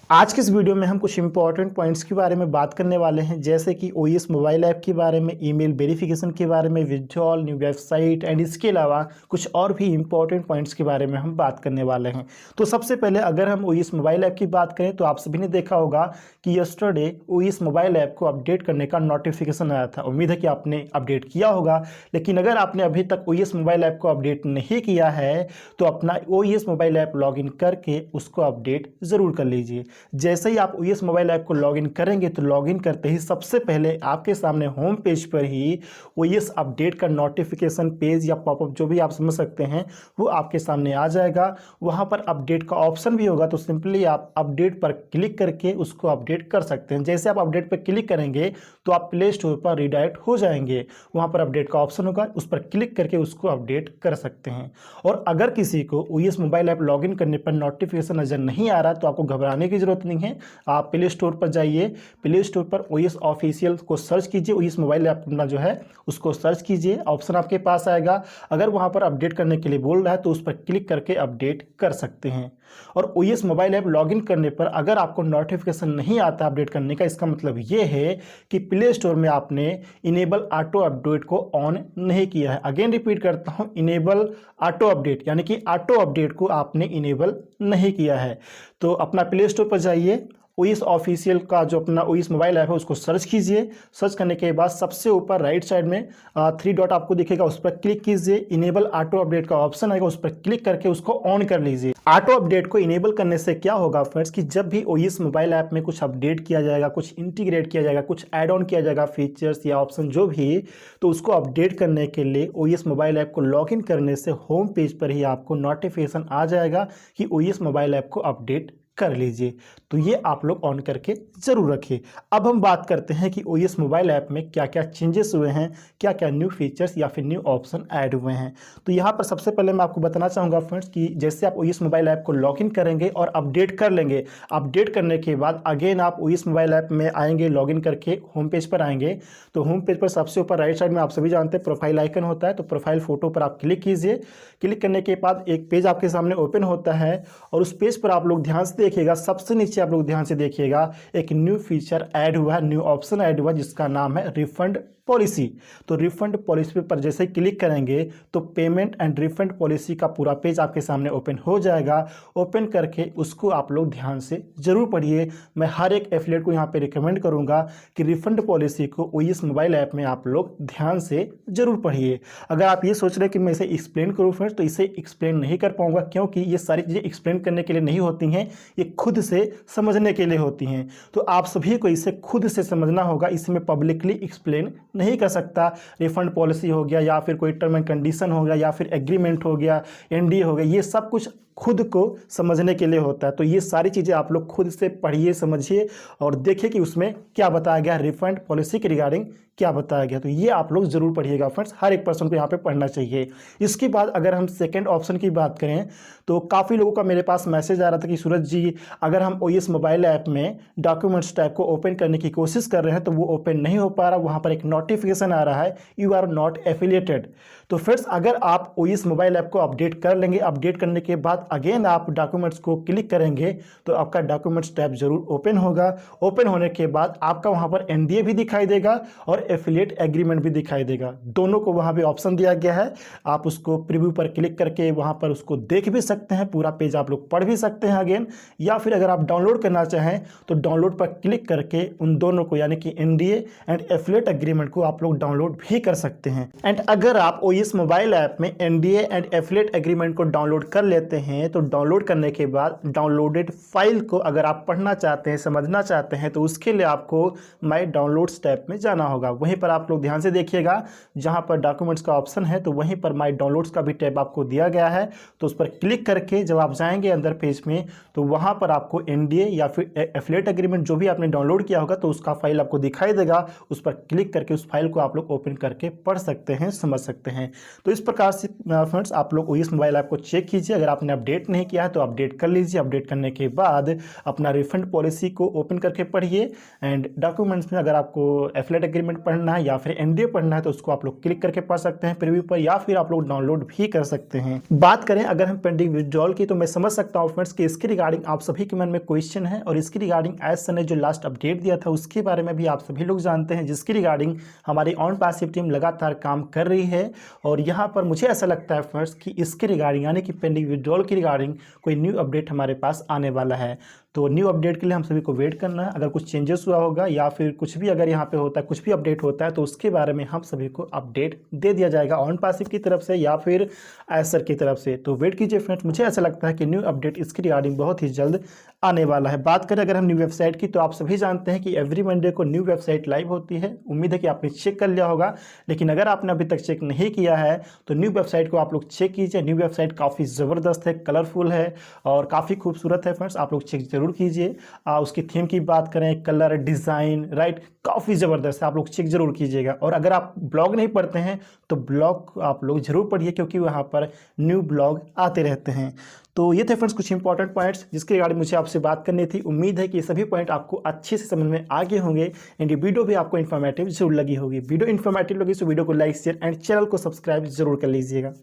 आज के इस वीडियो में हम कुछ इंपॉर्टेंट पॉइंट्स के बारे में बात करने वाले हैं, जैसे कि ओएस मोबाइल ऐप के बारे में, ईमेल वेरिफिकेशन के बारे में, विड्रॉल, न्यू वेबसाइट एंड इसके अलावा कुछ और भी इंपॉर्टेंट पॉइंट्स के बारे में हम बात करने वाले हैं। तो सबसे पहले अगर हम ओएस मोबाइल ऐप की बात करें तो आप सभी ने देखा होगा कि यस्टरडे ओएस मोबाइल ऐप को अपडेट करने का नोटिफिकेशन आया था। उम्मीद है कि आपने अपडेट किया होगा, लेकिन अगर आपने अभी तक ओएस मोबाइल ऐप को अपडेट नहीं किया है तो अपना ओएस मोबाइल ऐप लॉगिन करके उसको अपडेट ज़रूर कर लीजिए। जैसे ही आप ओएस मोबाइल ऐप को लॉगिन करेंगे तो लॉगिन करते ही सबसे पहले आपके सामने होम पेज पर ही ओएस अपडेट का नोटिफिकेशन पेज या पॉपअप जो भी आप समझ सकते हैं वो आपके सामने आ जाएगा। वहां पर अपडेट का ऑप्शन भी होगा, तो सिंपली आप अपडेट पर क्लिक करके उसको अपडेट कर सकते हैं। जैसे आप अपडेट पर क्लिक करेंगे तो आप प्ले स्टोर पर रिडायरेक्ट हो जाएंगे। वहां पर अपडेट का ऑप्शन होगा, उस पर क्लिक करके उसको अपडेट कर सकते हैं। और अगर किसी को ओएस मोबाइल ऐप लॉगिन करने पर नोटिफिकेशन नजर नहीं आ रहा तो आपको घबराने की जरूरत नहीं है। आप प्ले स्टोर पर जाइए, प्ले स्टोर पर ओएस ऑफिशियल को सर्च कीजिए, ओएस मोबाइल ऐप अपना जो है उसको सर्च कीजिए, ऑप्शन आपके पास आएगा। अगर वहां पर अपडेट करने के लिए बोल रहा है तो उस पर क्लिक करके अपडेट कर सकते हैं। और ओएस मोबाइल ऐप लॉगिन करने पर अगर आपको नोटिफिकेशन नहीं आता अपडेट करने का, इसका मतलब ये है कि प्ले स्टोर में आपने इनेबल ऑटो अपडेट को ऑन नहीं किया है। अगेन रिपीट करता हूं, इनेबल ऑटो अपडेट यानी कि ऑटो अपडेट को आपने इनेबल नहीं किया है। तो अपना प्ले स्टोर पर जाइए, ओएस ऑफिशियल का जो अपना ओएस मोबाइल ऐप है उसको सर्च कीजिए। सर्च करने के बाद सबसे ऊपर राइट साइड में 3 डॉट आपको दिखेगा, उस पर क्लिक कीजिए। इनेबल ऑटो अपडेट का ऑप्शन आएगा, उस पर क्लिक करके उसको ऑन कर लीजिए। ऑटो अपडेट को इनेबल करने से क्या होगा फ्रेंड्स कि जब भी ओएस मोबाइल ऐप में कुछ अपडेट किया जाएगा, कुछ इंटीग्रेट किया जाएगा, कुछ ऐड ऑन किया जाएगा, फीचर्स या ऑप्शन जो भी, तो उसको अपडेट करने के लिए ओएस मोबाइल ऐप को लॉगिन करने से होम पेज पर ही आपको नोटिफिकेशन आ जाएगा कि ओएस मोबाइल ऐप को अपडेट कर लीजिए। तो ये आप लोग ऑन करके जरूर रखिए। अब हम बात करते हैं कि ओएस मोबाइल ऐप में क्या क्या चेंजेस हुए हैं, क्या क्या न्यू फीचर्स या फिर न्यू ऑप्शन ऐड हुए हैं। तो यहाँ पर सबसे पहले मैं आपको बताना चाहूँगा फ्रेंड्स कि जैसे आप ओएस मोबाइल ऐप को लॉगिन करेंगे और अपडेट कर लेंगे, अपडेट करने के बाद अगेन आप ओएस मोबाइल ऐप में आएंगे, लॉगिन करके होम पेज पर आएंगे। तो होम पेज पर सबसे ऊपर राइट साइड में आप सभी जानते हैं प्रोफाइल आइकन होता है, तो प्रोफाइल फोटो पर आप क्लिक कीजिए। क्लिक करने के बाद एक पेज आपके सामने ओपन होता है और उस पेज पर आप लोग ध्यान से देखिएगा, सबसे नीचे आप लोग ध्यान से देखिएगा एक न्यू फीचर ऐड हुआ है, न्यू ऑप्शन ऐड हुआ है जिसका नाम है रिफंड पॉलिसी। तो रिफंड पॉलिसी पर जैसे ही क्लिक करेंगे तो पेमेंट एंड रिफंड पॉलिसी का पूरा पेज आपके सामने ओपन हो जाएगा। ओपन करके उसको आप लोग ध्यान से जरूर पढ़िए। मैं हर एक एफिलिएट को यहाँ पे रिकमेंड करूँगा कि रिफंड पॉलिसी को ओएस मोबाइल ऐप में आप लोग ध्यान से जरूर पढ़िए। अगर आप ये सोच रहे हैं कि मैं इसे एक्सप्लेन करूँ फ्रेंड्स, तो इसे एक्सप्लेन नहीं कर पाऊँगा, क्योंकि ये सारी चीज़ें एक्सप्लेन करने के लिए नहीं होती हैं, ये खुद से समझने के लिए होती हैं। तो आप सभी को इसे खुद से समझना होगा, इसे मैं पब्लिकली एक्सप्लेन नहीं कर सकता। रिफंड पॉलिसी हो गया या फिर कोई टर्म एंड कंडीशन हो गया या फिर एग्रीमेंट हो गया, एनडीए हो गया, ये सब कुछ खुद को समझने के लिए होता है। तो ये सारी चीज़ें आप लोग खुद से पढ़िए, समझिए और देखिए कि उसमें क्या बताया गया, रिफंड पॉलिसी के रिगार्डिंग क्या बताया गया। तो ये आप लोग जरूर पढ़िएगा फ्रेंड्स, हर एक पर्सन को यहाँ पे पढ़ना चाहिए। इसके बाद अगर हम सेकंड ऑप्शन की बात करें तो काफ़ी लोगों का मेरे पास मैसेज आ रहा था कि सूरज जी, अगर हम ओएस मोबाइल ऐप में डॉक्यूमेंट्स टैब को ओपन करने की कोशिश कर रहे हैं तो वो ओपन नहीं हो पा रहा, वहाँ पर एक नोटिफिकेशन आ रहा है, यू आर नॉट एफिलिएटेड। तो फ्रेंड्स अगर आप ओएस मोबाइल ऐप को अपडेट कर लेंगे, अपडेट करने के बाद अगेन आप डॉक्यूमेंट्स को क्लिक करेंगे तो आपका डॉक्यूमेंट्स टैब जरूर ओपन होगा। ओपन होने के बाद आपका वहाँ पर एनडीए भी दिखाई देगा और एफिलिएट एग्रीमेंट भी दिखाई देगा। दोनों को वहाँ पे ऑप्शन दिया गया है, आप उसको प्रीव्यू पर क्लिक करके वहाँ पर उसको देख भी सकते हैं, पूरा पेज आप लोग पढ़ भी सकते हैं अगेन। या फिर अगर आप डाउनलोड करना चाहें तो डाउनलोड पर क्लिक करके उन दोनों को यानी कि एनडीए एंड एफिलिएट एग्रीमेंट को आप लोग डाउनलोड भी कर सकते हैं। एंड अगर आप ओएस मोबाइल ऐप में एनडीए एंड एफिलिएट एग्रीमेंट को डाउनलोड कर लेते हैं तो डाउनलोड करने के बाद डाउनलोडेड फाइल को अगर आप पढ़ना चाहते हैं, समझना चाहते हैं, तो उसके लिए आपको माय डाउनलोड्स टैब में जाना होगा। वहीं पर आप लोग ध्यान से देखिएगा, जहां पर डॉक्यूमेंट्स का ऑप्शन है तो वहीं पर माय डाउनलोड्स का भी टैब आपको दिया गया है। तो उस पर क्लिक करके जब आप जाएंगे अंदर पेज में तो वहां पर आपको एनडीए या फिर एफिलिएट एग्रीमेंट जो भी आपने डाउनलोड किया होगा तो उसका फाइल आपको दिखाई देगा। उस पर क्लिक करके उस फाइल को आप लोग ओपन करके पढ़ सकते हैं, समझ सकते हैं। तो इस प्रकार से फ्रेंड्स आप लोग OS मोबाइल ऐप को चेक कीजिए। अगर आपने अपडेट नहीं किया है तो अपडेट कर लीजिए। अपडेट करने के बाद अपना रिफंड पॉलिसी को ओपन करके पढ़िए एंड डॉक्यूमेंट्स में अगर आपको एफिलिएट एग्रीमेंट पढ़ना है या फिर NDA पढ़ना है तो उसको आप लोग क्लिक करके पढ़ सकते हैं प्रीव्यू पर, या फिर आप लोग डाउनलोड भी कर सकते हैं। बात करें अगर हम पेंडिंग विड्रॉल की, तो मैं समझ सकता हूँ फ्रेंड्स कि इसके रिगार्डिंग आप सभी के मन में क्वेश्चन है और इसकी रिगार्डिंग एस ने जो लास्ट अपडेट दिया था उसके बारे में भी आप सभी लोग जानते हैं, जिसकी रिगार्डिंग हमारी ऑन पैसिव टीम लगातार काम कर रही है। और यहाँ पर मुझे ऐसा लगता है फ्रेंड्स कि इसके रिगार्डिंग यानी कि पेंडिंग विड्रॉल की रिगार्डिंग कोई न्यू अपडेट हमारे पास आने वाला है। तो न्यू अपडेट के लिए हम सभी को वेट करना है। अगर कुछ चेंजेस हुआ होगा या फिर कुछ भी अगर यहाँ पे होता है, कुछ भी अपडेट होता है तो उसके बारे में हम सभी को अपडेट दे दिया जाएगा ऑन पैसिव की तरफ से या फिर एसर की तरफ से। तो वेट कीजिए फ्रेंड्स, मुझे ऐसा लगता है कि न्यू अपडेट इसकी रिगार्डिंग बहुत ही जल्द आने वाला है। बात करें अगर हम न्यू वेबसाइट की, तो आप सभी जानते हैं कि एवरी मंडे को न्यू वेबसाइट लाइव होती है। उम्मीद है कि आपने चेक कर लिया होगा, लेकिन अगर आपने अभी तक चेक नहीं किया है तो न्यू वेबसाइट को आप लोग चेक कीजिए। न्यू वेबसाइट काफ़ी ज़बरदस्त है, कलरफुल है और काफ़ी खूबसूरत है फ्रेंड्स, आप लोग चेक जरूर कीजिए। उसकी थीम की बात करें, कलर, डिज़ाइन, राइट, काफ़ी ज़बरदस्त है, आप लोग चेक जरूर कीजिएगा। और अगर आप ब्लॉग नहीं पढ़ते हैं तो ब्लॉग आप लोग जरूर पढ़िए, क्योंकि वहाँ पर न्यू ब्लॉग आते रहते हैं। तो ये थे फ्रेंड्स कुछ इंपॉर्टेंट पॉइंट्स जिसके रिगार्डिंग मुझे आपसे बात करनी थी। उम्मीद है कि ये सभी पॉइंट आपको अच्छे से समझ में आ गए होंगे एंड ये वीडियो भी आपको इन्फॉर्मेटिव जरूर लगी होगी। वीडियो इन्फॉर्मेटिव लगी तो वीडियो को लाइक, शेयर एंड चैनल को सब्सक्राइब जरूर कर लीजिएगा।